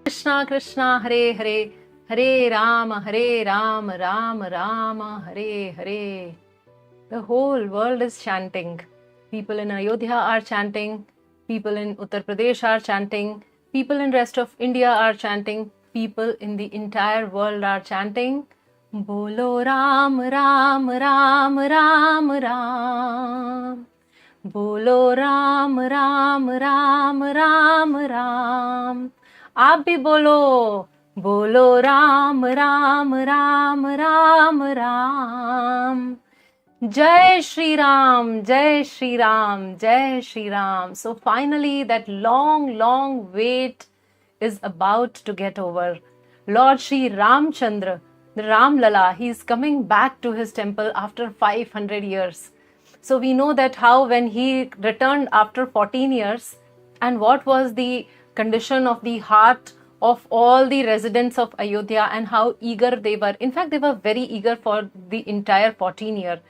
Krishna Krishna Hare Hare, Hare Ram, Ram Rama, Hare Hare. The whole world is chanting. People in Ayodhya are chanting. People in Uttar Pradesh are chanting. People in rest of India are chanting. People in the entire world are chanting. Bolo Ram, Ram, Ram, Ram, Ram. Bolo Ram, Ram, Ram, Ram, Ram. आप भी बोलो, बोलो Ram Ram Ram Ram Ram. Jai Shri Ram, Jai Shri Ram, Jai Shri Ram. So finally that long wait is about to get over. Lord Shri Ramchandra, the Ram Lala, he is coming back to his temple after 500 years. So we know that how when he returned after 14 years, and what was the condition of the heart of all the residents of Ayodhya and how eager they were. In fact, they were very eager for the entire 14 year.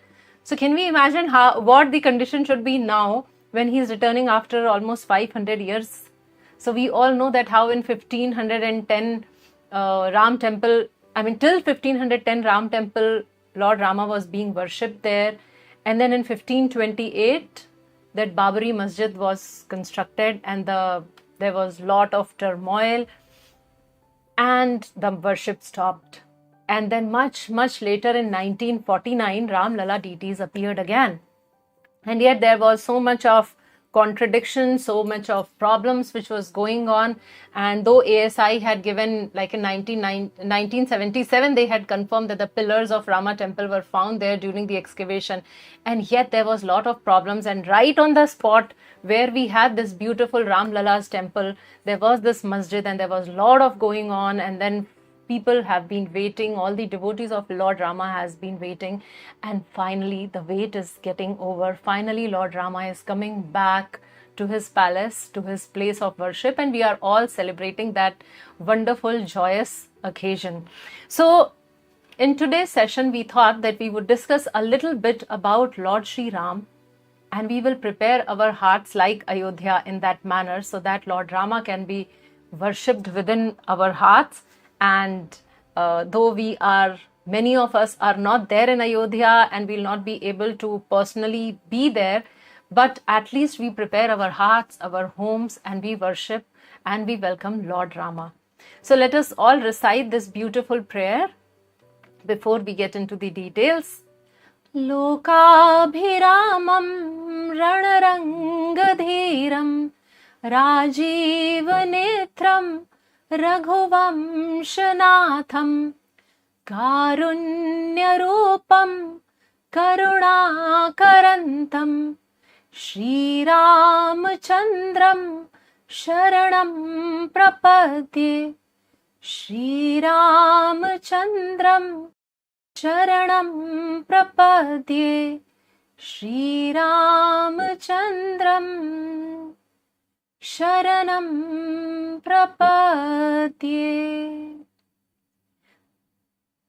So can we imagine what the condition should be now when he is returning after almost 500 years? So we all know that how in 1510 Ram temple, till 1510 Ram temple, Lord Rama was being worshipped there. And then in 1528, that Babari Masjid was constructed and there was lot of turmoil and the worship stopped. And then much later in 1949, Ram Lala deities appeared again. And yet there was so much of contradiction, so much of problems which was going on. And though ASI had given, like in 1977, they had confirmed that the pillars of Rama temple were found there during the excavation. And yet there was a lot of problems. And right on the spot where we had this beautiful Ram Lala's temple, there was this masjid and there was a lot of going on. And then people have been waiting, all the devotees of Lord Rama has been waiting, and finally the wait is getting over. Finally Lord Rama is coming back to his palace, to his place of worship, and we are all celebrating that wonderful, joyous occasion. So in today's session, we thought that we would discuss a little bit about Lord Shri Ram, and we will prepare our hearts like Ayodhya in that manner so that Lord Rama can be worshipped within our hearts. And though many of us are not there in Ayodhya and will not be able to personally be there, but at least we prepare our hearts, our homes, and we worship and we welcome Lord Rama. So let us all recite this beautiful prayer before we get into the details. Lokabhiramam ranarangadhiram rajivanetram Raghuvamshanatham Karunyarupam Karunakarantam Shri Ramchandram Sharanam Prapadye Shri Ramchandram Sharanam Prapadye Shri Ramchandram Sharanam Prapadye.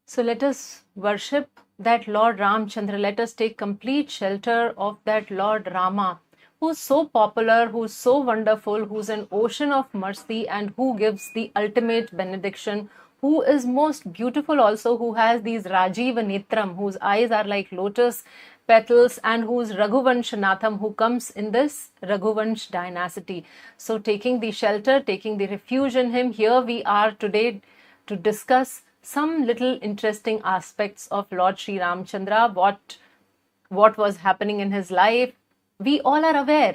So let us worship that Lord Ramchandra, let us take complete shelter of that Lord Rama, who's so popular, who's so wonderful, who's an ocean of mercy, and who gives the ultimate benediction, who is most beautiful also, who has these Rajiva Netram, whose eyes are like lotus petals, and whose Raghuvansh Natham, who comes in this Raghuvansh dynasty. So taking the shelter, taking the refuge in him, here we are today to discuss some little interesting aspects of Lord Sri Ramchandra, what was happening in his life. We all are aware,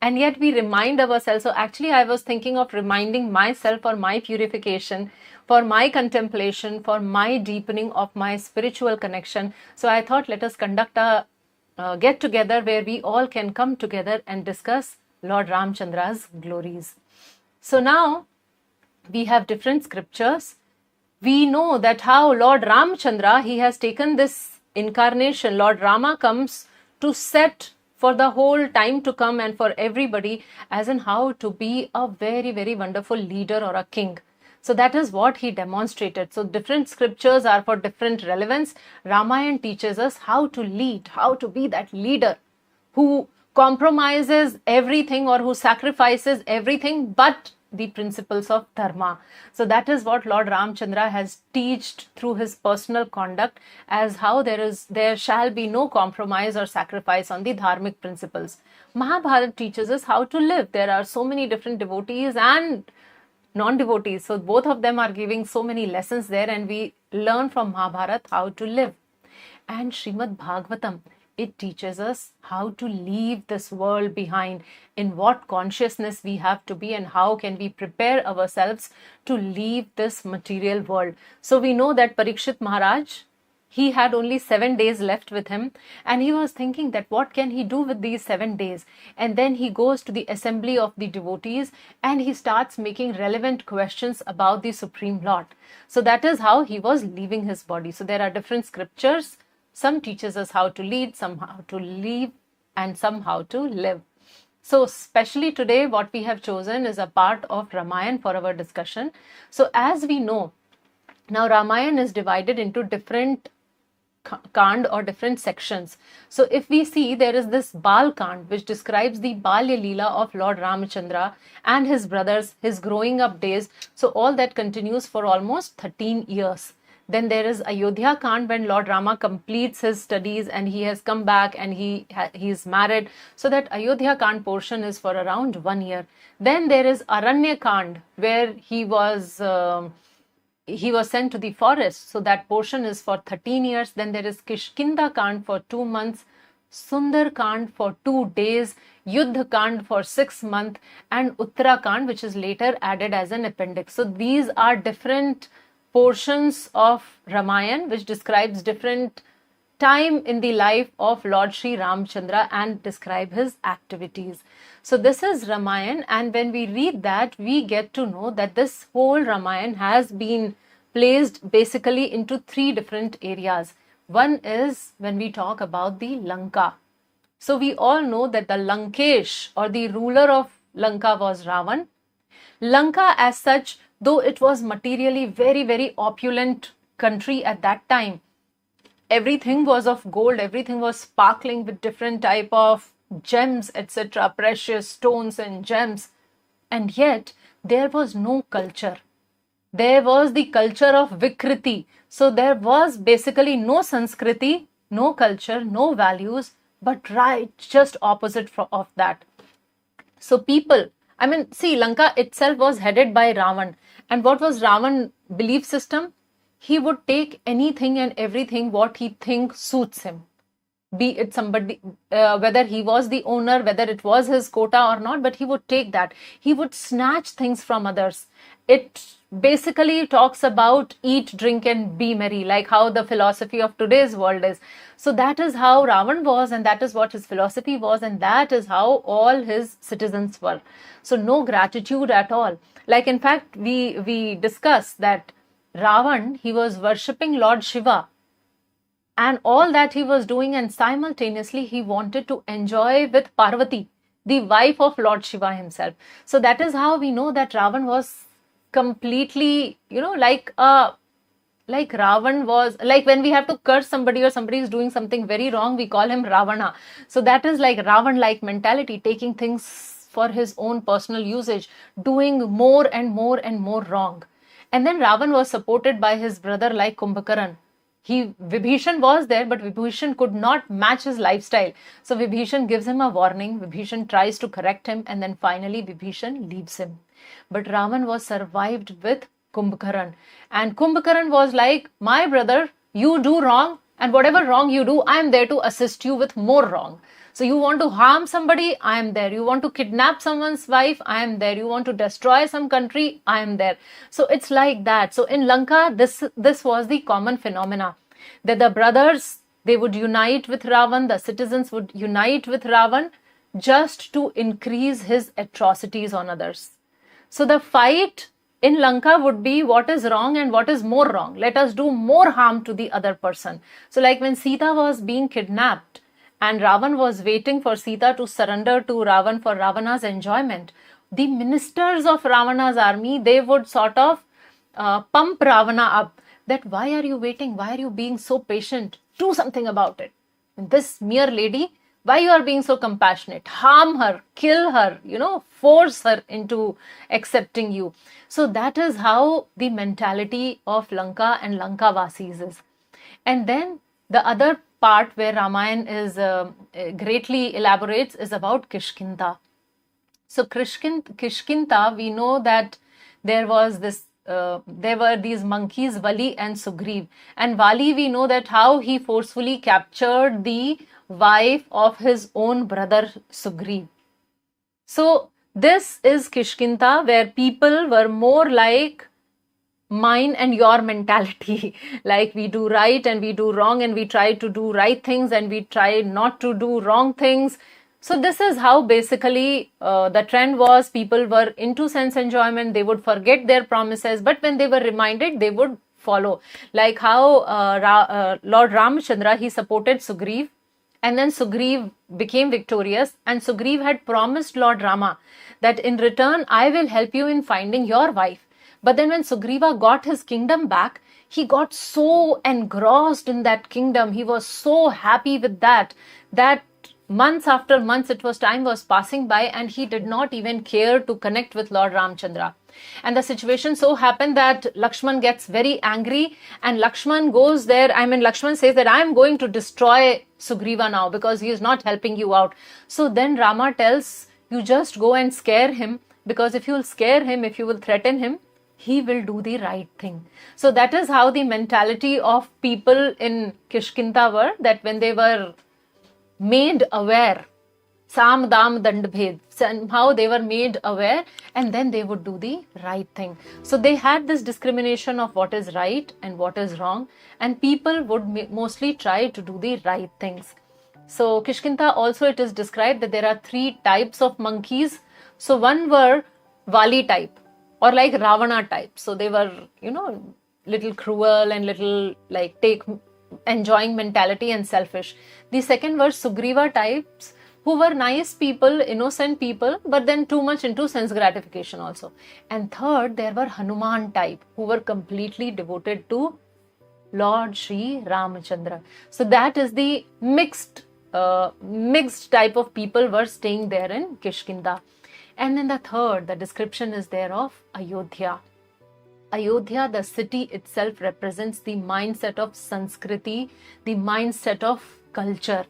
and yet we remind ourselves. So actually I was thinking of reminding myself for my purification, for my contemplation, for my deepening of my spiritual connection. So I thought, let us conduct a get together where we all can come together and discuss Lord Ramchandra's glories. So now we have different scriptures. We know that how Lord Ramchandra, he has taken this incarnation. Lord Rama comes to set for the whole time to come and for everybody, as in how to be a very, very wonderful leader or a king. So that is what he demonstrated. So different scriptures are for different relevance. Ramayan teaches us how to lead, how to be that leader who compromises everything or who sacrifices everything but the principles of dharma. So that is what Lord Ramchandra has taught through his personal conduct, as how there shall be no compromise or sacrifice on the dharmic principles. Mahabharata teaches us how to live. There are so many different devotees and non-devotees, so both of them are giving so many lessons there, and we learn from Mahabharata how to live. And Srimad Bhagavatam, it teaches us how to leave this world behind, in what consciousness we have to be, and how can we prepare ourselves to leave this material world. So we know that Parikshit Maharaj, he had only 7 days left with him, and he was thinking that what can he do with these 7 days. And then he goes to the assembly of the devotees and he starts making relevant questions about the Supreme Lord. So that is how he was leaving his body. So there are different scriptures. Some teaches us how to lead, some how to leave, and some how to live. So especially today, what we have chosen is a part of Ramayan for our discussion. So as we know, now Ramayan is divided into different Kand or different sections. So if we see, there is this Bal Kand, which describes the Balya Leela of Lord Ramachandra and his brothers, his growing up days. So all that continues for almost 13 years. Then there is Ayodhya Kand, when Lord Rama completes his studies and he has come back and he is married. So that Ayodhya Kand portion is for around 1 year. Then there is Aranya Kand, where he was sent to the forest. So that portion is for 13 years. Then there is Kishkinta Kand for 2 months, Sundar Kand for 2 days, Yuddha Kand for 6 months, and Uttarakhand, which is later added as an appendix. So these are different portions of Ramayan, which describes different time in the life of Lord Sri Ramchandra and describe his activities. So this is Ramayan, and when we read that, we get to know that this whole Ramayan has been placed basically into 3 different areas. One is when we talk about the Lanka. So we all know that the Lankesh or the ruler of Lanka was Ravan. Lanka as such, though it was materially very, very opulent country at that time, everything was of gold, everything was sparkling with different type of gems, etc., precious stones and gems. And yet there was no culture. There was the culture of Vikriti. So there was basically no Sanskriti, no culture, no values, but right, just opposite of that. So people, see, Lanka itself was headed by Ravan. And what was Ravan's belief system? He would take anything and everything what he thinks suits him. Be it somebody, whether he was the owner, whether it was his quota or not, but he would take that. He would snatch things from others. It basically talks about eat, drink and be merry, like how the philosophy of today's world is. So that is how Ravan was, and that is what his philosophy was, and that is how all his citizens were. So no gratitude at all. Like in fact, we discussed that Ravan, he was worshipping Lord Shiva, and all that he was doing, and simultaneously he wanted to enjoy with Parvati, the wife of Lord Shiva himself. So that is how we know that Ravan was completely, like a Like Ravan was, like when we have to curse somebody or somebody is doing something very wrong, we call him Ravana. So that is like Ravan-like mentality, taking things for his own personal usage, doing more and more and more wrong. And then Ravan was supported by his brother like Kumbhakaran. Vibhishan was there, but Vibhishan could not match his lifestyle. So Vibhishan gives him a warning. Vibhishan tries to correct him, and then finally Vibhishan leaves him. But Ravan was survived with Kumbhakaran. And Kumbhakaran was like, my brother, you do wrong, and whatever wrong you do, I am there to assist you with more wrong. So you want to harm somebody, I am there. You want to kidnap someone's wife, I am there. You want to destroy some country, I am there. So it's like that. So in Lanka, this was the common phenomena, that the brothers, they would unite with Ravan, the citizens would unite with Ravan just to increase his atrocities on others. So the fight in Lanka would be what is wrong and what is more wrong. Let us do more harm to the other person. So like when Sita was being kidnapped, and Ravan was waiting for Sita to surrender to Ravan for Ravana's enjoyment, the ministers of Ravana's army, they would sort of pump Ravana up, that why are you waiting? Why are you being so patient? Do something about it. And this mere lady, why you are being so compassionate? Harm her, kill her, force her into accepting you. So that is how the mentality of Lanka and Lanka Vasis is. And then the other part where Ramayan is greatly elaborates is about Kishkinta. So Kishkinta, we know that there was this, there were these monkeys, Vali and Sugriv. And Vali, we know that how he forcefully captured the wife of his own brother Sugriv. So this is Kishkinta, where people were more like mine and your mentality. Like we do right and we do wrong, and we try to do right things and we try not to do wrong things. So this is how basically the trend was. People were into sense enjoyment. They would forget their promises, but when they were reminded, they would follow. Like how Lord Ramachandra, he supported Sugriv, and then Sugriv became victorious, and Sugriv had promised Lord Rama that in return, I will help you in finding your wife. But then when Sugriva got his kingdom back, he got so engrossed in that kingdom. He was so happy with that months after months, time was passing by, and he did not even care to connect with Lord Ramchandra. And the situation so happened that Lakshman gets very angry, and Lakshman goes there. Lakshman says that I am going to destroy Sugriva now because he is not helping you out. So then Rama tells, you just go and scare him, because if you will scare him, if you will threaten him, he will do the right thing. So that is how the mentality of people in Kishkinta were, that when they were made aware, Sam, Dam, Dand, Bhed, somehow they were made aware, and then they would do the right thing. So they had this discrimination of what is right and what is wrong, and people would mostly try to do the right things. So Kishkinta also, it is described that there are 3 types of monkeys. So one were Vali type, or like Ravana type. So they were, little cruel and little like enjoying mentality and selfish. The second were Sugriva types, who were nice people, innocent people, but then too much into sense gratification also. And third, there were Hanuman type, who were completely devoted to Lord Shri Ramachandra. So that is the mixed type of people were staying there in Kishkinta. And then the third, the description is there of Ayodhya. Ayodhya, the city itself, represents the mindset of Sanskriti, the mindset of culture.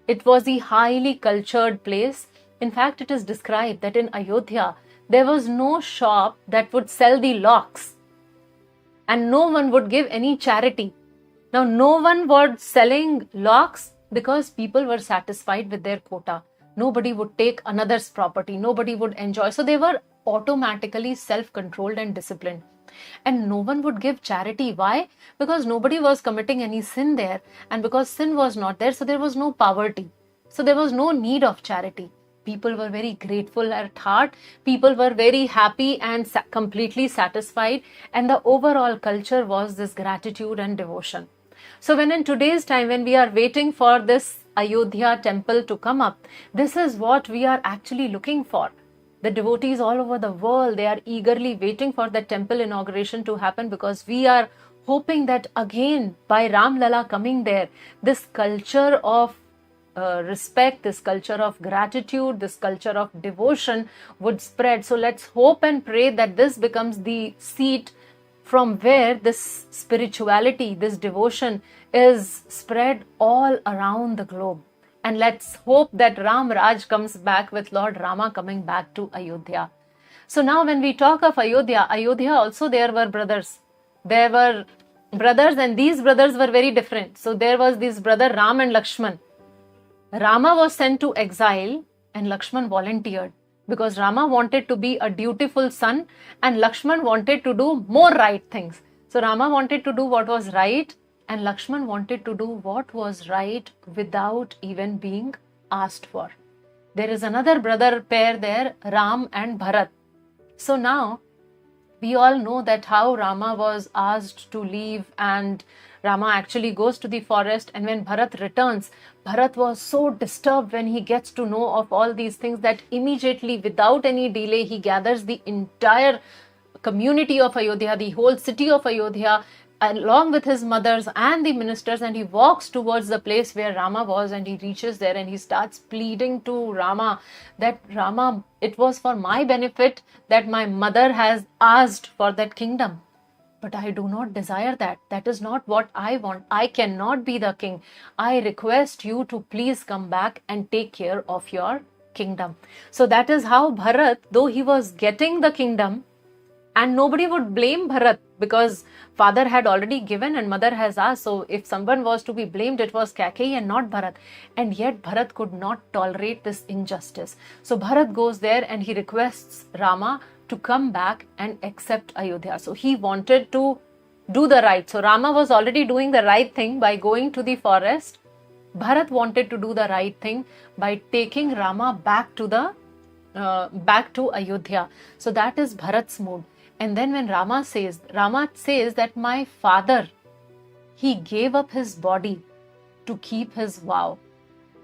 It was a highly cultured place. In fact, it is described that in Ayodhya, there was no shop that would sell the locks, and no one would give any charity. Now, no one was selling locks because people were satisfied with their quota. Nobody would take another's property. Nobody would enjoy. So they were automatically self-controlled and disciplined. And no one would give charity. Why? Because nobody was committing any sin there. And because sin was not there, so there was no poverty. So there was no need of charity. People were very grateful at heart. People were very happy and completely satisfied. And the overall culture was this gratitude and devotion. So when in today's time, when we are waiting for this Ayodhya temple to come up, this is what we are actually looking for. The devotees all over the world, they are eagerly waiting for the temple inauguration to happen, because we are hoping that again by Ram Lala coming there, this culture of respect, this culture of gratitude, this culture of devotion would spread. So let's hope and pray that this becomes the seat from where this spirituality, this devotion is spread all around the globe. And let's hope that Ram Raj comes back with Lord Rama coming back to Ayodhya. So now when we talk of Ayodhya, Ayodhya also there were brothers. There were brothers, and these brothers were very different. So there was this brother Ram and Lakshman. Rama was sent to exile and Lakshman volunteered because Rama wanted to be a dutiful son and Lakshman wanted to do more right things. So Rama wanted to do what was right and Lakshman wanted to do what was right without even being asked for. There is another brother pair there, Ram and Bharat. So now we all know that how Rama was asked to leave and Rama actually goes to the forest, and when Bharat returns, Bharat was so disturbed when he gets to know of all these things that immediately, without any delay, he gathers the entire community of Ayodhya, the whole city of Ayodhya, along with his mothers and the ministers, and he walks towards the place where Rama was, and he reaches there and he starts pleading to Rama that Rama, it was for my benefit that my mother has asked for that kingdom. But I do not desire that. That is not what I want. I cannot be the king. I request you to please come back and take care of your kingdom. So that is how Bharat, though he was getting the kingdom, and nobody would blame Bharat because father had already given and mother has asked. So if someone was to be blamed, it was Kaikeyi and not Bharat. And yet Bharat could not tolerate this injustice. So Bharat goes there and he requests Rama to come back and accept Ayodhya. So he wanted to do the right. So Rama was already doing the right thing by going to the forest. Bharat wanted to do the right thing by taking Rama back to Ayodhya. So that is Bharat's mood. And then when Rama says that my father, he gave up his body to keep his vow.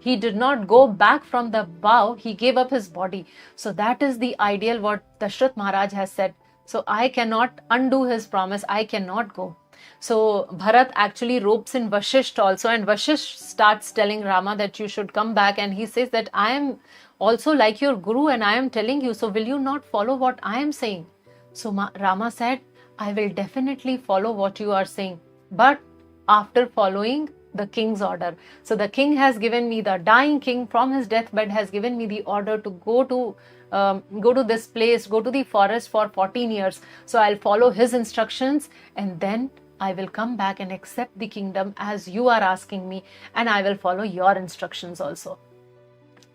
He did not go back from the vow, he gave up his body. So that is the ideal what Dashrath Maharaj has said. So I cannot undo his promise, I cannot go. So Bharat actually ropes in Vashisht also, and Vashisht starts telling Rama that you should come back, and he says that I am also like your guru and I am telling you, so will you not follow what I am saying? So Rama said, I will definitely follow what you are saying, but after following the king's order. So the king has given me, the dying king from his deathbed has given me the order to go to this place, go to the forest for 14 years. So I'll follow his instructions and then I will come back and accept the kingdom as you are asking me, and I will follow your instructions also.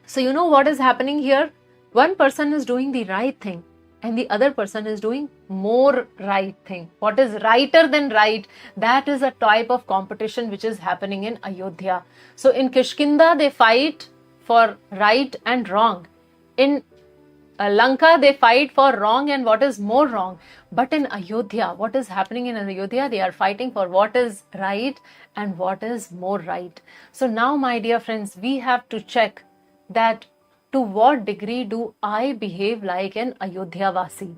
So you know what is happening here? One person is doing the right thing and the other person is doing more right thing. What is righter than right? That is a type of competition which is happening in Ayodhya. So in Kishkinta, they fight for right and wrong. In Lanka, they fight for wrong and what is more wrong. But in Ayodhya, what is happening in Ayodhya? They are fighting for what is right and what is more right. So now, my dear friends, we have to check that to what degree do I behave like an Ayodhya Vasi?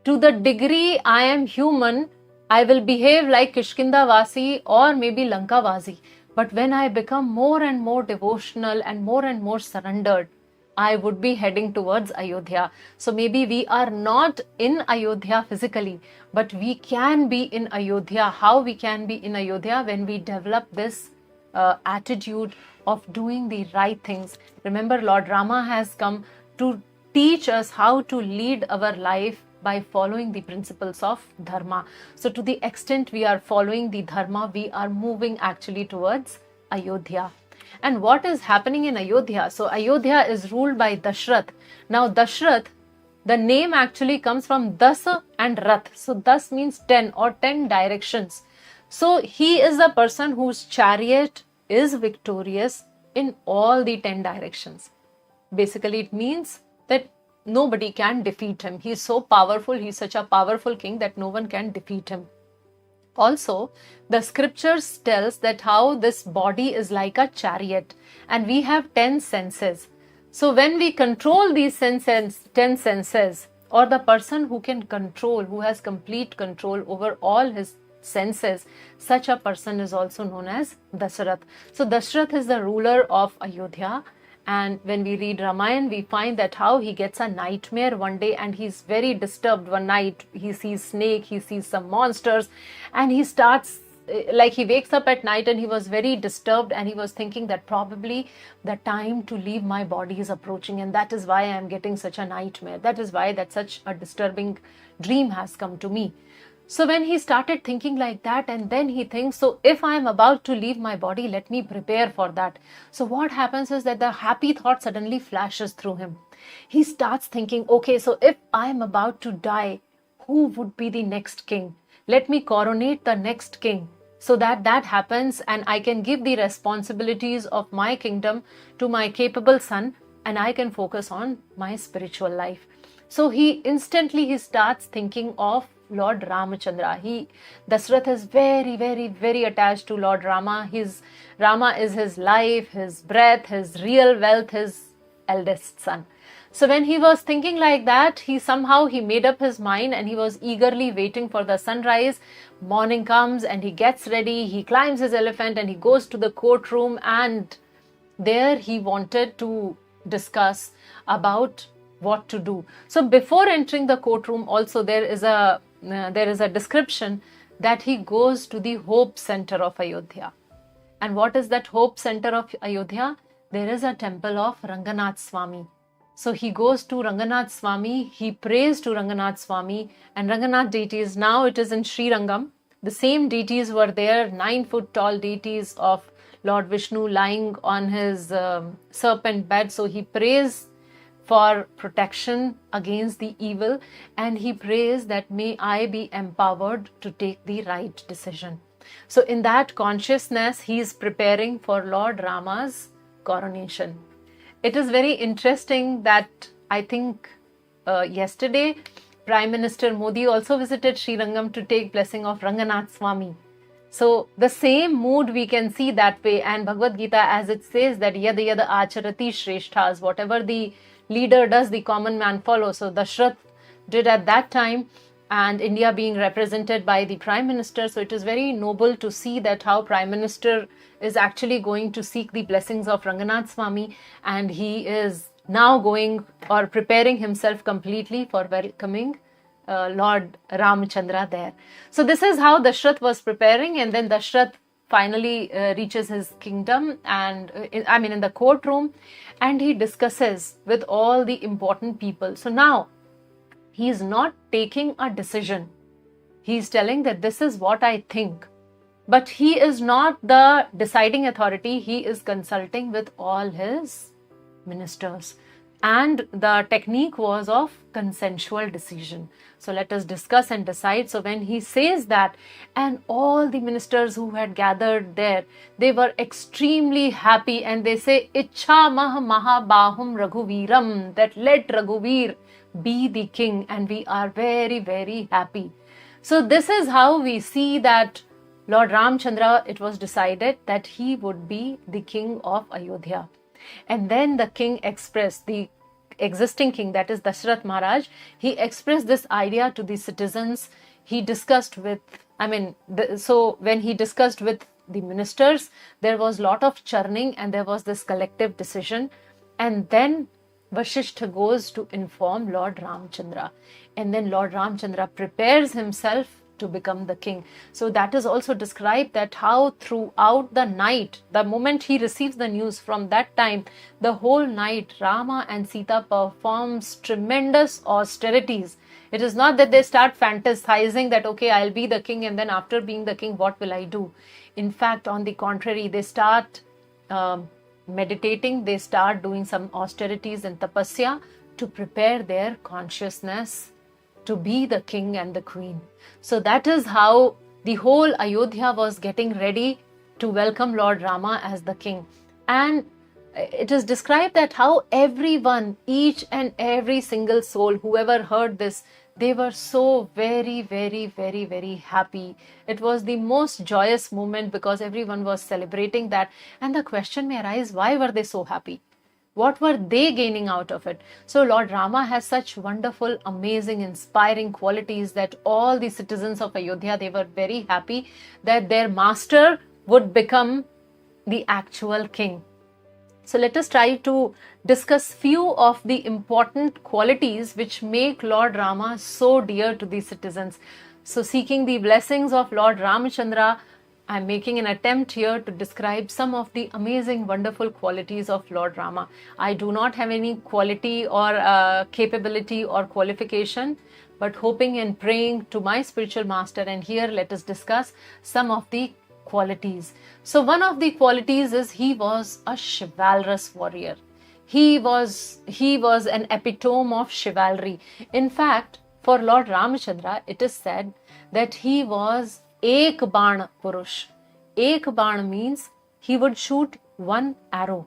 To the degree I am human, I will behave like Kishkinta Vasi or maybe Lanka Vasi. But when I become more and more devotional and more surrendered, I would be heading towards Ayodhya. So maybe we are not in Ayodhya physically, but we can be in Ayodhya. How we can be in Ayodhya? When we develop this attitude of doing the right things. Remember, Lord Rama has come to teach us how to lead our life by following the principles of Dharma. So to the extent we are following the Dharma, we are moving actually towards Ayodhya. And what is happening in Ayodhya? So Ayodhya is ruled by Dashrath. Now Dashrath, the name actually comes from Dasa and Rath. So Das means 10 or 10 directions. So he is a person whose chariot is victorious in all the 10 directions. Basically, it means that nobody can defeat him. He is so powerful. He is such a powerful king that no one can defeat him. Also, the scriptures tells that how this body is like a chariot and we have 10 senses. So when we control these 10 senses, or the person who can control, who has complete control over all his senses, such a person is also known as Dashrath. So Dashrath is the ruler of Ayodhya. And when we read Ramayan, we find that how he gets a nightmare one day and he's very disturbed one night. He sees snake, he sees some monsters, and he starts, like he wakes up at night and he was very disturbed and he was thinking that probably the time to leave my body is approaching, and that is why I am getting such a nightmare. That is why that such a disturbing dream has come to me. So when he started thinking like that, and then he thinks, so if I am about to leave my body, let me prepare for that. So what happens is that the happy thought suddenly flashes through him. He starts thinking, okay, so if I am about to die, who would be the next king? Let me coronate the next king so that that happens and I can give the responsibilities of my kingdom to my capable son and I can focus on my spiritual life. So he instantly starts thinking of Lord Ramachandra. Dashrath is very, very, very attached to Lord Rama. Rama is his life, his breath, his real wealth, his eldest son. So when he was thinking like that, he made up his mind and he was eagerly waiting for the sunrise. Morning comes and he gets ready, he climbs his elephant and he goes to the courtroom, and there he wanted to discuss about what to do. So before entering the courtroom also there is a description that he goes to the Hope Center of Ayodhya. And what is that Hope Center of Ayodhya? There is a temple of Ranganath Swami. So he goes to Ranganath Swami, he prays to Ranganath Swami, and Ranganath deities, now it is in Shri Rangam. The same deities were there, 9-foot tall deities of Lord Vishnu lying on his serpent bed. So he prays for protection against the evil, and he prays that may I be empowered to take the right decision. So in that consciousness, he is preparing for Lord Rama's coronation. It is very interesting that I think yesterday Prime Minister Modi also visited Sri Rangam to take blessing of Ranganath Swami. So the same mood we can see that way, and Bhagavad Gita, as it says that yada yada acharati shreshthas, whatever the leader does, the common man follows. So Dashrath did at that time, and India being represented by the Prime Minister. So it is very noble to see that how Prime Minister is actually going to seek the blessings of Ranganath Swami, and he is now going or preparing himself completely for welcoming Lord Ramachandra there. So this is how Dashrath was preparing, and then Dashrath finally reaches his kingdom and in the courtroom, and he discusses with all the important people. So now he is not taking a decision. He is telling that this is what I think. But he is not the deciding authority. He is consulting with all his ministers. And the technique was of consensual decision. So let us discuss and decide. So when he says that, and all the ministers who had gathered there, they were extremely happy, and they say, Ichha mah mahabahum Raghuviram, that let Raghuvir be the king, and we are very, very happy. So this is how we see that Lord Ramchandra, it was decided that he would be the king of Ayodhya. And then the king expressed, the existing king, that is Dashrath Maharaj, he expressed this idea to the citizens. He discussed with, so when he discussed with the ministers, there was a lot of churning and there was this collective decision. And then Vasishtha goes to inform Lord Ramchandra. And then Lord Ramchandra prepares himself to become the king. So that is also described that how throughout the night, the moment he receives the news, from that time, the whole night, Rama and Sita performs tremendous austerities. It is not that they start fantasizing that, okay, I'll be the king, and then after being the king, what will I do? In fact, on the contrary, they start meditating, they start doing some austerities and tapasya to prepare their consciousness to be the king and the queen. So that is how the whole Ayodhya was getting ready to welcome Lord Rama as the king. And it is described that how everyone, each and every single soul, whoever heard this, they were so very, very, very, very happy. It was the most joyous moment because everyone was celebrating that. And the question may arise, why were they so happy? What were they gaining out of it? So Lord Rama has such wonderful, amazing, inspiring qualities that all the citizens of Ayodhya, they were very happy that their master would become the actual king. So let us try to discuss few of the important qualities which make Lord Rama so dear to the citizens. So seeking the blessings of Lord Ramachandra, I am making an attempt here to describe some of the amazing, wonderful qualities of Lord Rama. I do not have any quality or capability or qualification, but hoping and praying to my spiritual master. And here let us discuss some of the qualities. So one of the qualities is he was a chivalrous warrior. He was an epitome of chivalry. In fact, for Lord Ramachandra, it is said that he was Ek Baan Purush. Ek Baan means he would shoot one arrow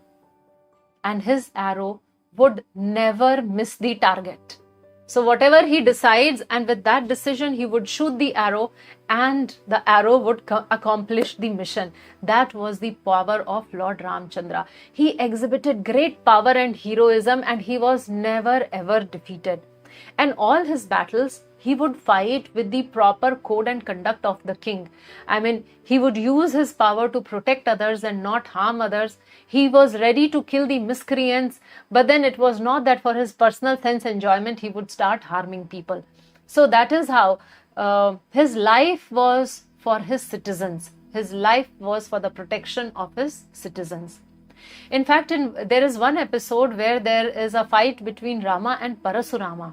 and his arrow would never miss the target. So whatever he decides, and with that decision he would shoot the arrow and the arrow would accomplish the mission. That was the power of Lord Ramachandra. He exhibited great power and heroism and he was never ever defeated. And all his battles, he would fight with the proper code and conduct of the king. I mean, he would use his power to protect others and not harm others. He was ready to kill the miscreants, but then it was not that for his personal sense enjoyment he would start harming people. So that is how his life was for his citizens. His life was for the protection of his citizens. In fact, there is one episode where there is a fight between Rama and Parasurama.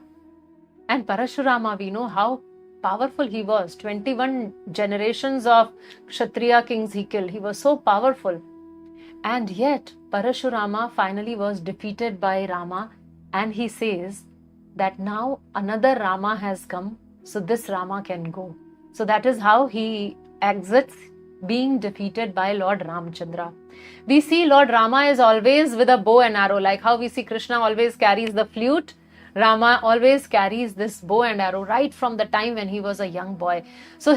And Parashurama, we know how powerful he was. 21 generations of Kshatriya kings he killed. He was so powerful. And yet, Parashurama finally was defeated by Rama. And he says that now another Rama has come, so this Rama can go. So that is how he exits being defeated by Lord Ramachandra. We see Lord Rama is always with a bow and arrow, like how we see Krishna always carries the flute. Rama always carries this bow and arrow right from the time when he was a young boy. So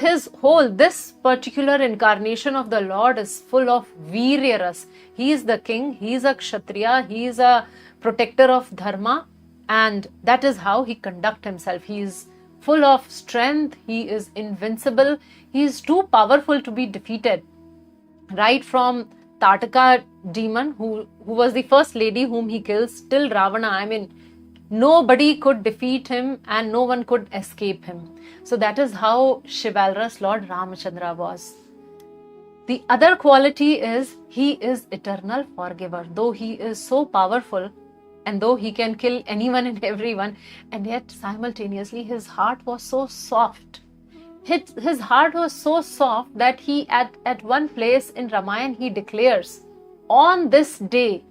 this particular incarnation of the Lord is full of virya ras. He is the king, he is a kshatriya, he is a protector of dharma, and that is how he conducts himself. He is full of strength, he is invincible, he is too powerful to be defeated. Right from Tataka demon, who was the first lady whom he kills, till Ravana, I mean, nobody could defeat him and no one could escape him. So that is how chivalrous Lord Ramachandra was. The other quality is he is eternal forgiver. Though he is so powerful and though he can kill anyone and everyone, and yet simultaneously his heart was so soft. His heart was so soft that he at one place in Ramayan he declares, on this day,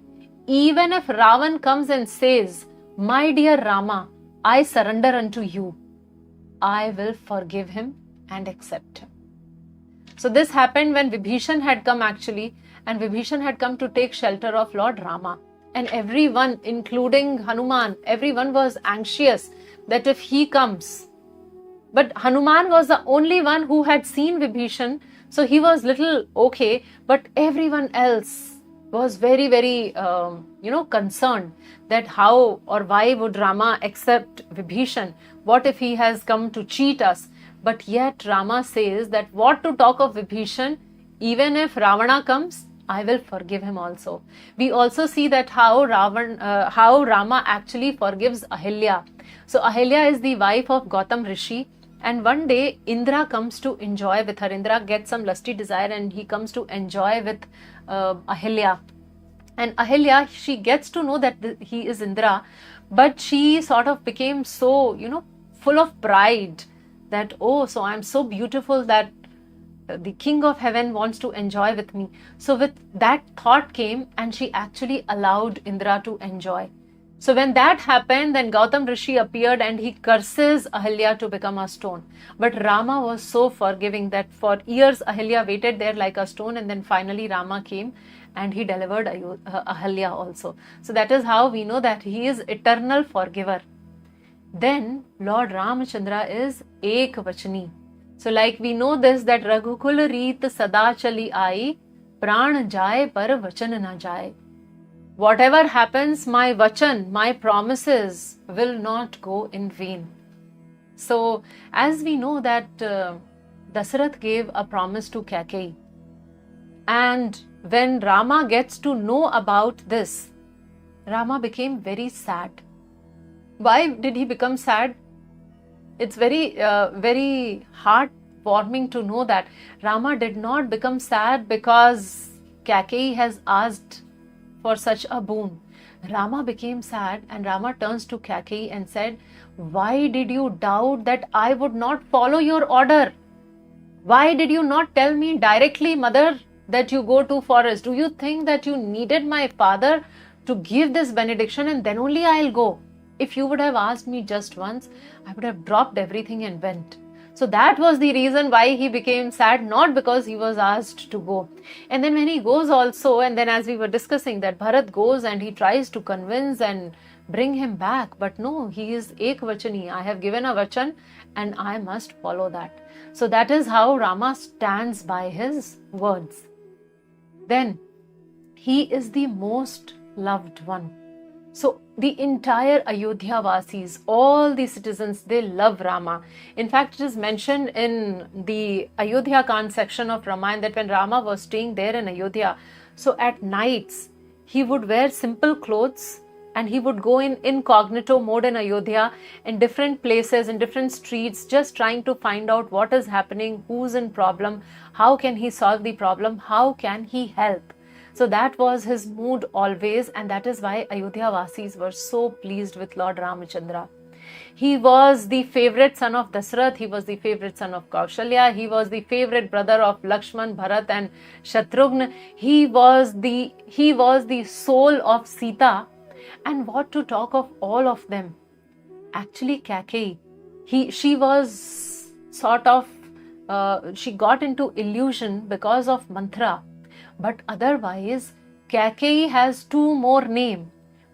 even if Ravan comes and says, my dear Rama, I surrender unto you, I will forgive him and accept him. So this happened when Vibhishan had come actually, and Vibhishan had come to take shelter of Lord Rama. And everyone, including Hanuman, everyone was anxious that if he comes. But Hanuman was the only one who had seen Vibhishan, so he was little okay, but everyone else was very, very, concerned that how or why would Rama accept Vibhishan? What if he has come to cheat us? But yet Rama says that what to talk of Vibhishan, even if Ravana comes, I will forgive him also. We also see that how Rama actually forgives Ahilya. So Ahilya is the wife of Gautam Rishi, and one day Indra comes to enjoy with her. Indra gets some lusty desire and he comes to enjoy with Ahilya. And Ahilya, she gets to know that he is Indra, but she sort of became so, full of pride that, oh, so I'm so beautiful that the king of heaven wants to enjoy with me. So with that thought came and she actually allowed Indra to enjoy. So when that happened, then Gautam Rishi appeared and he curses Ahilya to become a stone. But Rama was so forgiving that for years Ahilya waited there like a stone, and then finally Rama came and he delivered Ahilya also. So that is how we know that he is eternal forgiver. Then Lord Ramachandra is Ek Vachani. So like we know this, that Raghukul Reet Sada Chali Ai, Pran Jaye Par Vachan Na Jaye. whatever happens, my vachan, my promises will not go in vain. So, as we know that Dasarath gave a promise to Kaikeyi, and when Rama gets to know about this, Rama became very sad. Why did he become sad? It's very heartwarming to know that Rama did not become sad because Kaikeyi has asked for such a boon. Rama became sad, and Rama turns to Kaikeyi and said, "Why did you doubt that I would not follow your order? Why did you not tell me directly, mother, that you go to forest? Do you think that you needed my father to give this benediction and then only I'll go? If you would have asked me just once, I would have dropped everything and went." So that was the reason why he became sad, not because he was asked to go. And then when he goes also, and then as we were discussing that Bharat goes and he tries to convince and bring him back, but no, he is ekvachani. I have given a vachan and I must follow that. So that is how Rama stands by his words. Then he is the most loved one. So the entire Ayodhya Vasis, all the citizens, they love Rama. In fact, it is mentioned in the Ayodhya Kand section of Ramayan that when Rama was staying there in Ayodhya, so at nights he would wear simple clothes and he would go in incognito mode in Ayodhya, in different places, in different streets, just trying to find out what is happening, who's in problem, how can he solve the problem, how can he help. So that was his mood always, and that is why Ayodhya Vasis were so pleased with Lord Ramachandra. He was the favorite son of Dasarath, he was the favorite son of Kaushalya, he was the favorite brother of Lakshman, Bharat and Shatrugna. He was the soul of Sita. And what to talk of all of them? Actually, Kaikeyi, she was sort of, she got into illusion because of mantra. But otherwise, Kaikeyi has two more names.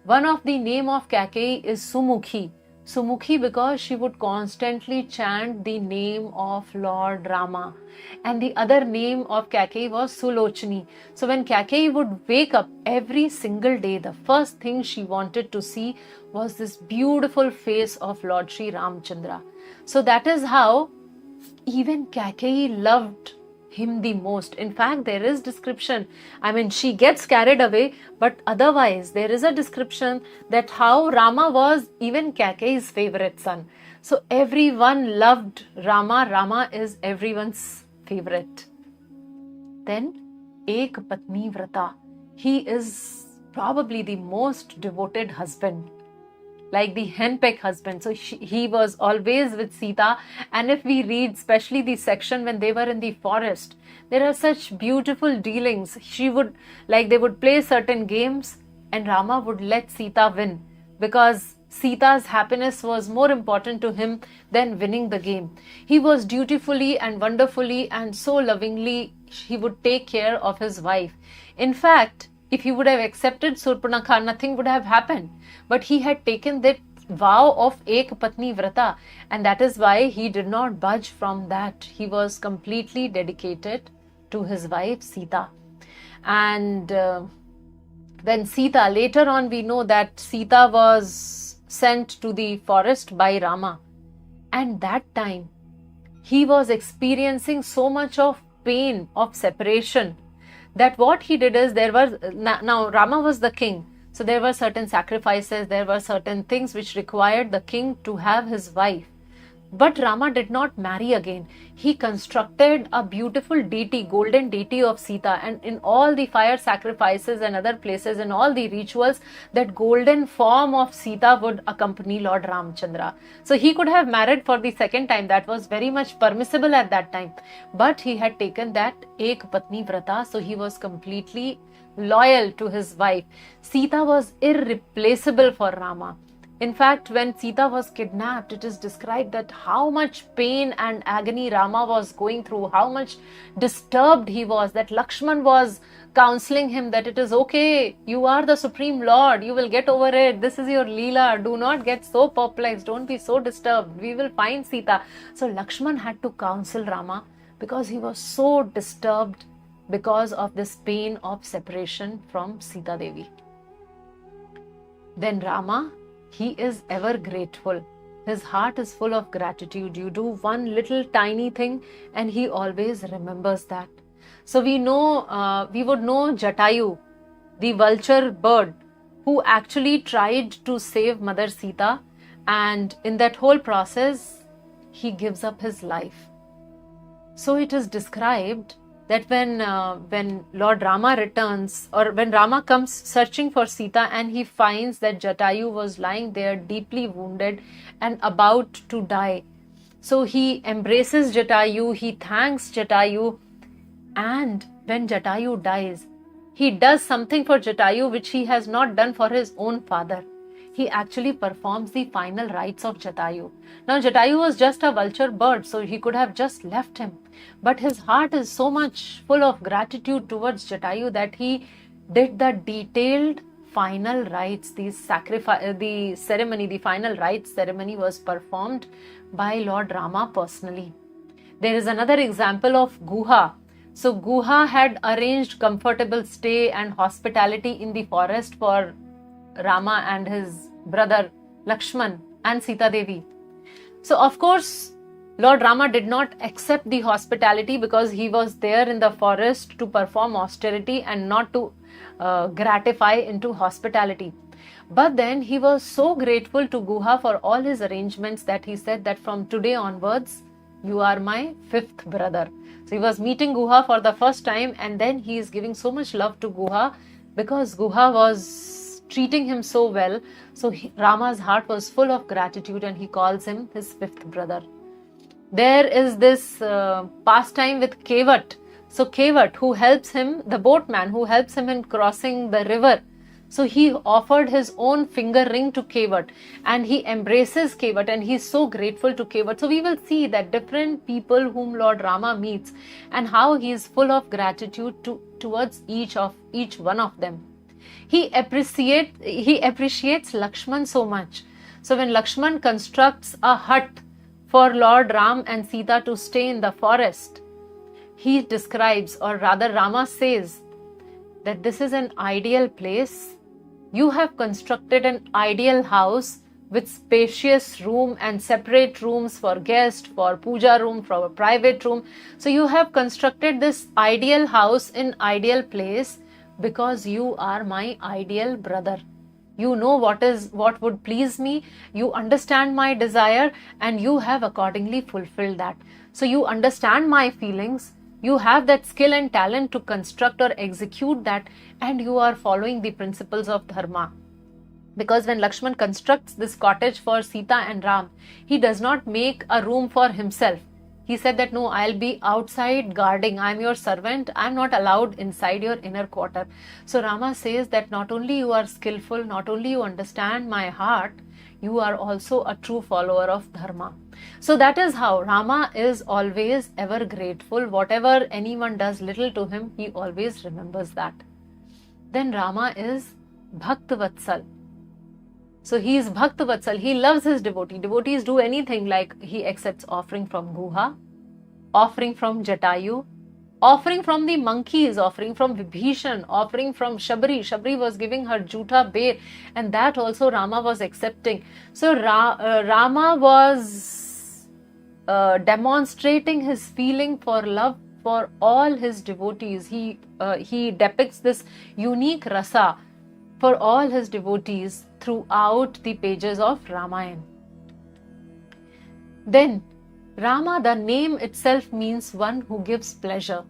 One of the name of Kaikeyi is Sumukhi. Sumukhi because she would constantly chant the name of Lord Rama. And the other name of Kaikeyi was Sulochani. So when Kaikeyi would wake up every single day, the first thing she wanted to see was this beautiful face of Lord Shri Ramchandra. So that is how even Kaikeyi loved him the most. In fact, there is description. She gets carried away, but otherwise there is a description that how Rama was even Kaikeyi's favorite son. So everyone loved Rama. Rama is everyone's favorite. Then Ek Patni Vrata. He is probably the most devoted husband, like the henpeck husband. So he was always with Sita. And if we read especially the section when they were in the forest, there are such beautiful dealings. They would play certain games and Rama would let Sita win because Sita's happiness was more important to him than winning the game. He was dutifully and wonderfully and so lovingly, he would take care of his wife. In fact, if he would have accepted Surpanakha, nothing would have happened. But he had taken that vow of Ek Patni Vrata, and that is why he did not budge from that. He was completely dedicated to his wife Sita. And then Sita, later on we know that Sita was sent to the forest by Rama. And that time, he was experiencing so much of pain of separation that what he did is now Rama was the king. So there were certain sacrifices, there were certain things which required the king to have his wife. But Rama did not marry again. He constructed a beautiful deity, golden deity of Sita, and in all the fire sacrifices and other places, in all the rituals, that golden form of Sita would accompany Lord Ramchandra. So he could have married for the second time. That was very much permissible at that time. But he had taken that Ek Patni Vrata, so he was completely loyal to his wife. Sita was irreplaceable for Rama. In fact, when Sita was kidnapped, it is described that how much pain and agony Rama was going through, how much disturbed he was, that Lakshman was counseling him that it is okay, you are the Supreme Lord, you will get over it, this is your Leela, do not get so perplexed, don't be so disturbed, we will find Sita. So Lakshman had to counsel Rama because he was so disturbed because of this pain of separation from Sita Devi. then Rama, he is ever grateful. His heart is full of gratitude. You do one little tiny thing and he always remembers that. So we would know Jatayu, the vulture bird, who actually tried to save Mother Sita, and in that whole process, he gives up his life. So it is described that when Lord Rama returns, or when Rama comes searching for Sita and he finds that Jatayu was lying there deeply wounded and about to die. So he embraces Jatayu, he thanks Jatayu, and when Jatayu dies, he does something for Jatayu which he has not done for his own father. He actually performs the final rites of Jatayu. Now Jatayu was just a vulture bird, so he could have just left him. But his heart is so much full of gratitude towards Jatayu that he did the detailed final rites. The final rites ceremony was performed by Lord Rama personally. There is another example of Guha. So Guha had arranged comfortable stay and hospitality in the forest for Rama and his brother Lakshman and Sita Devi. So of course, Lord Rama did not accept the hospitality because he was there in the forest to perform austerity and not to gratify into hospitality. But then he was so grateful to Guha for all his arrangements that he said that from today onwards, you are my fifth brother. So he was meeting Guha for the first time, and then he is giving so much love to Guha because Guha was treating him so well. So Rama's heart was full of gratitude and he calls him his fifth brother. There is this pastime with Kevat. So Kevat, who helps him, the boatman who helps him in crossing the river. So he offered his own finger ring to Kevat and he embraces Kevat and he is so grateful to Kevat. So we will see that different people whom Lord Rama meets and how he is full of gratitude towards each one of them. He appreciates Lakshman so much. So when Lakshman constructs a hut for Lord Ram and Sita to stay in the forest, he describes, or rather Rama says, that this is an ideal place. You have constructed an ideal house with spacious room and separate rooms for guests, for puja room, for a private room. So you have constructed this ideal house in ideal place because you are my ideal brother. You know what would please me, you understand my desire, and you have accordingly fulfilled that. So you understand my feelings, you have that skill and talent to construct or execute that, and you are following the principles of dharma. Because when Lakshman constructs this cottage for Sita and Ram, he does not make a room for himself. He said that no, I'll be outside guarding. I'm your servant. I'm not allowed inside your inner quarter. So Rama says that not only you are skillful, not only you understand my heart, you are also a true follower of dharma. So that is how Rama is always ever grateful. Whatever anyone does little to him, he always remembers that. Then Rama is Bak Vatsal. So he is Bak Vatsal. He loves his devotee. Devotees do anything, like he accepts offering from Guha, offering from Jatayu, offering from the monkeys, offering from Vibhishan, offering from Shabri. Shabri was giving her Juta bear, and that also Rama was accepting. So Rama was demonstrating his feeling for love for all his devotees. He depicts this unique rasa for all his devotees throughout the pages of Ramayan. Then Rama, the name itself means one who gives pleasure.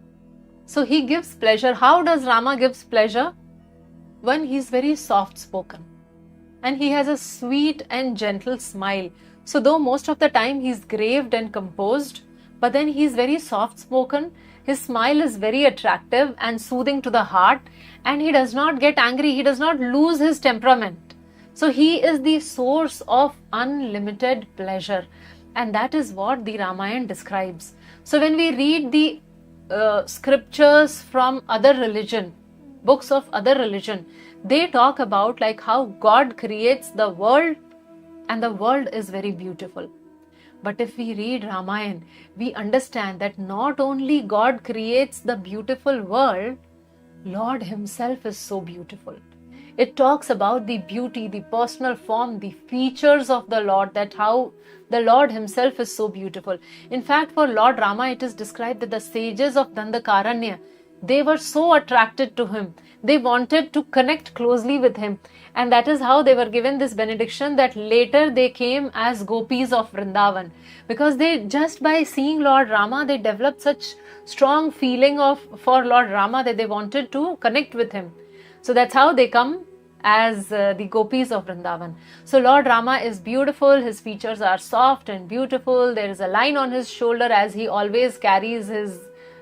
So he gives pleasure. How does Rama gives pleasure? When he is very soft spoken and he has a sweet and gentle smile. So though most of the time he is grave and composed, but then he is very soft spoken. His smile is very attractive and soothing to the heart, and he does not get angry. He does not lose his temperament. So he is the source of unlimited pleasure, and that is what the Ramayan describes. So when we read the scriptures from other religion, books of other religion, they talk about like how God creates the world and the world is very beautiful. But if we read Ramayan, we understand that not only God creates the beautiful world, Lord himself is so beautiful. It talks about the beauty, the personal form, the features of the Lord, that how the Lord himself is so beautiful. In fact, for Lord Rama, it is described that the sages of Dandakaranya, they were so attracted to him. They wanted to connect closely with him. And that is how they were given this benediction, that later they came as gopis of Vrindavan. Because they, just by seeing Lord Rama, they developed such strong feeling for Lord Rama that they wanted to connect with him. So that's how they come as the gopis of Vrindavan. So Lord Rama is beautiful. His features are soft and beautiful. There is a line on his shoulder as he always carries his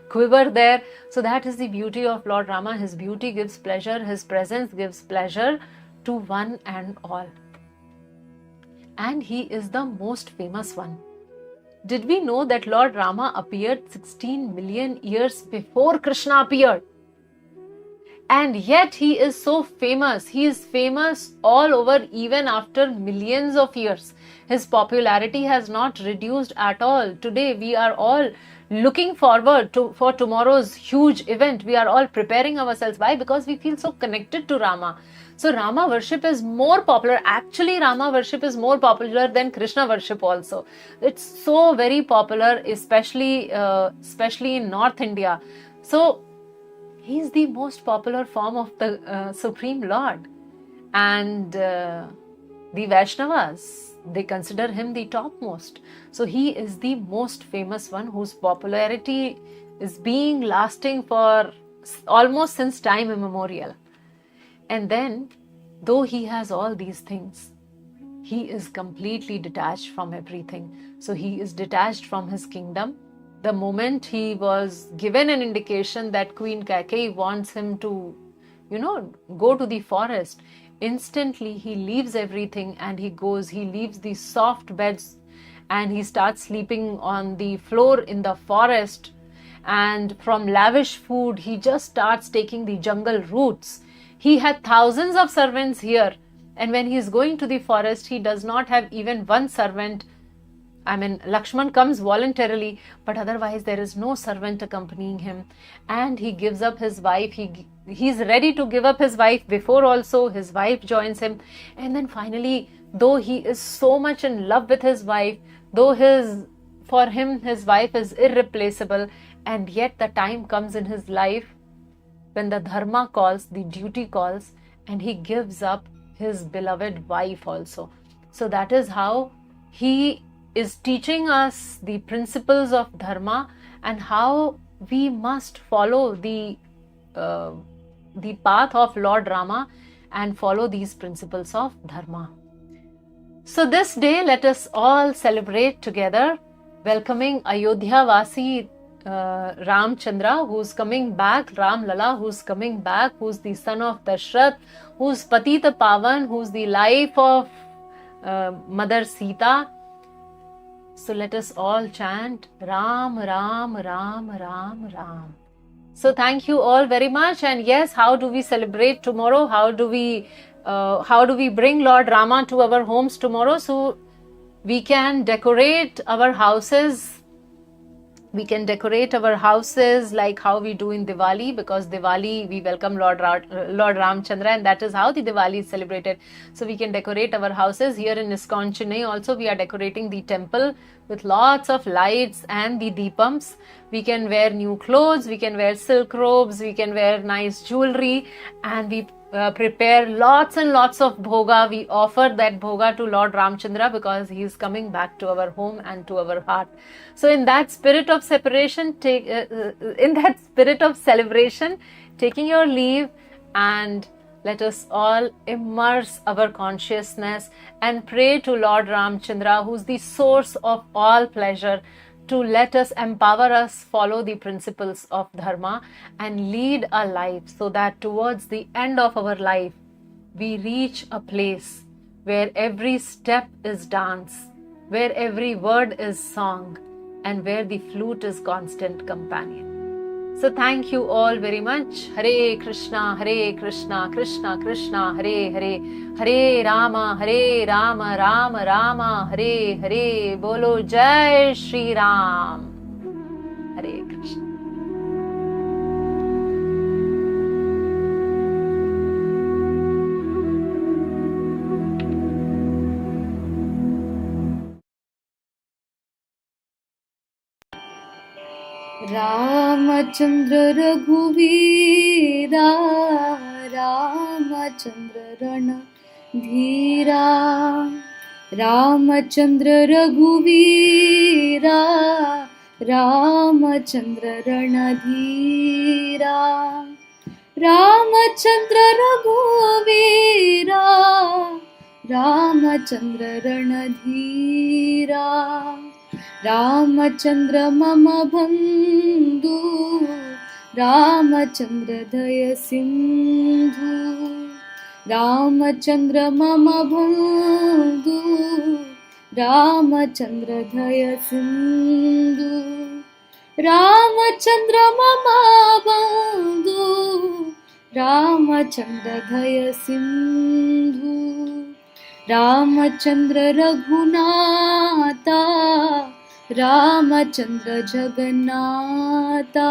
quiver there. So that is the beauty of Lord Rama. His beauty gives pleasure. His presence gives pleasure to one and all. And he is the most famous one. Did we know that Lord Rama appeared 16 million years before Krishna appeared? And yet he is so famous. He is famous all over even after millions of years. His popularity has not reduced at all. Today we are all looking forward for tomorrow's huge event. We are all preparing ourselves. Why? Because we feel so connected to Rama. So Rama worship is more popular. Actually, Rama worship is more popular than Krishna worship also. It's so very popular, especially in North India. So he is the most popular form of the Supreme Lord. And the Vaishnavas, they consider him the topmost. So he is the most famous one whose popularity is being lasting for almost since time immemorial. And then, though he has all these things, he is completely detached from everything. So he is detached from his kingdom. The moment he was given an indication that Queen Kaikeyi wants him to, go to the forest, instantly he leaves everything and he leaves the soft beds and he starts sleeping on the floor in the forest. And from lavish food, he just starts taking the jungle roots. He had thousands of servants here. And when he is going to the forest, he does not have even one servant. Lakshman comes voluntarily, but otherwise there is no servant accompanying him. And he gives up his wife. He's ready to give up his wife before also his wife joins him. And then finally, though he is so much in love with his wife, for him his wife is irreplaceable, and yet the time comes in his life when the dharma calls, the duty calls, and he gives up his beloved wife also. So that is how he is teaching us the principles of dharma and how we must follow the path of Lord Rama and follow these principles of dharma. So this day, let us all celebrate together, welcoming Ayodhya Vasi Ramchandra, who's coming back, Ram Lala, who's coming back, who's the son of Dashrath, who's Patita Pavan, who's the life of Mother Sita. So let us all chant Ram, Ram, Ram, Ram, Ram. So thank you all very much. And yes, how do we celebrate tomorrow? How do we bring Lord Rama to our homes tomorrow? So we can decorate our houses. We can decorate our houses like how we do in Diwali, because Diwali we welcome Lord Ramchandra, and that is how the Diwali is celebrated. So we can decorate our houses. Here in ISKCON Chennai also we are decorating the temple with lots of lights and the deepams. We can wear new clothes, we can wear silk robes, we can wear nice jewelry, and we prepare lots and lots of bhoga. We offer that bhoga to Lord Ramchandra because he is coming back to our home and to our heart. So in that spirit of separation, taking your leave, and let us all immerse our consciousness and pray to Lord Ramchandra, who is the source of all pleasure, to let us empower us, follow the principles of dharma and lead a life so that towards the end of our life, we reach a place where every step is dance, where every word is song, and where the flute is constant companion. So thank you all very much. Hare Krishna, Krishna Krishna, Hare Hare, Hare Rama, Rama Rama, Hare Hare. Bolo Jai Shri Ram. Hare Krishna. Ramachandra Raghuvira, Ramachandra Rana Dhira, Ramachandra Raghuvira, Ramachandra Rana Dhira, Ramachandra Raghuvira, Ramachandra Rana Dhira, Ramachandra Mama Bandhu, Ramachandra Daya Sindhu, Ramachandra Mama Bandhu, Ramachandra Daya Sindhu, Ramachandra Mama Bandhu, Ramachandra Daya Sindhu, Ramachandra Raghunatha, Ramachandra Jagannatha,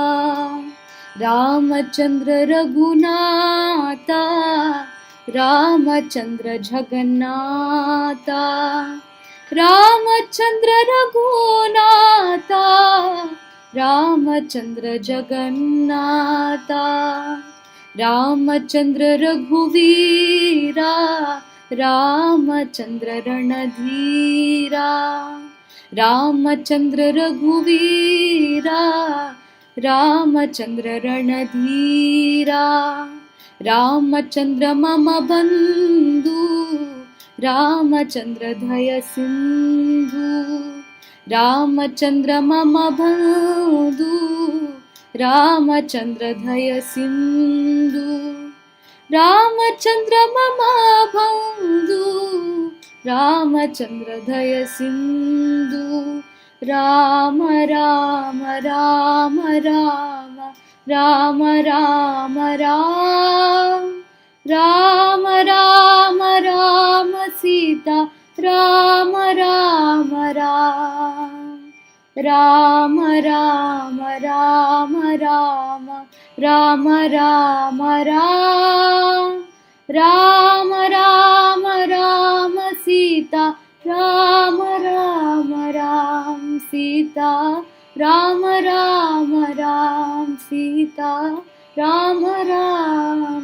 Ramachandra Raghunatha, Ramachandra Jagannatha, Ramachandra Raghunatha, Ramachandra Jagannatha, Ramachandra Raghuvira, Ramachandra Ranadhira, Ramachandra Raghuvira, Ramachandra Ranadhira, Ramachandra Mama Bandhu, Ramachandra Daya Sindhu, Ramachandra Mama Bandhu, Ramachandra Daya Sindhu, Ramachandra Mama Bandhu, Ramachandra Daya Sindhu, Rama Rama Rama Rama Rama Rama Rama Rama Rama Sita Rama Rama Rama Rama Rama Rama Rama Rama Rama Rama Rama Sita Rama Rama Ram Sita Rama Rama Ram Sita Rama Ram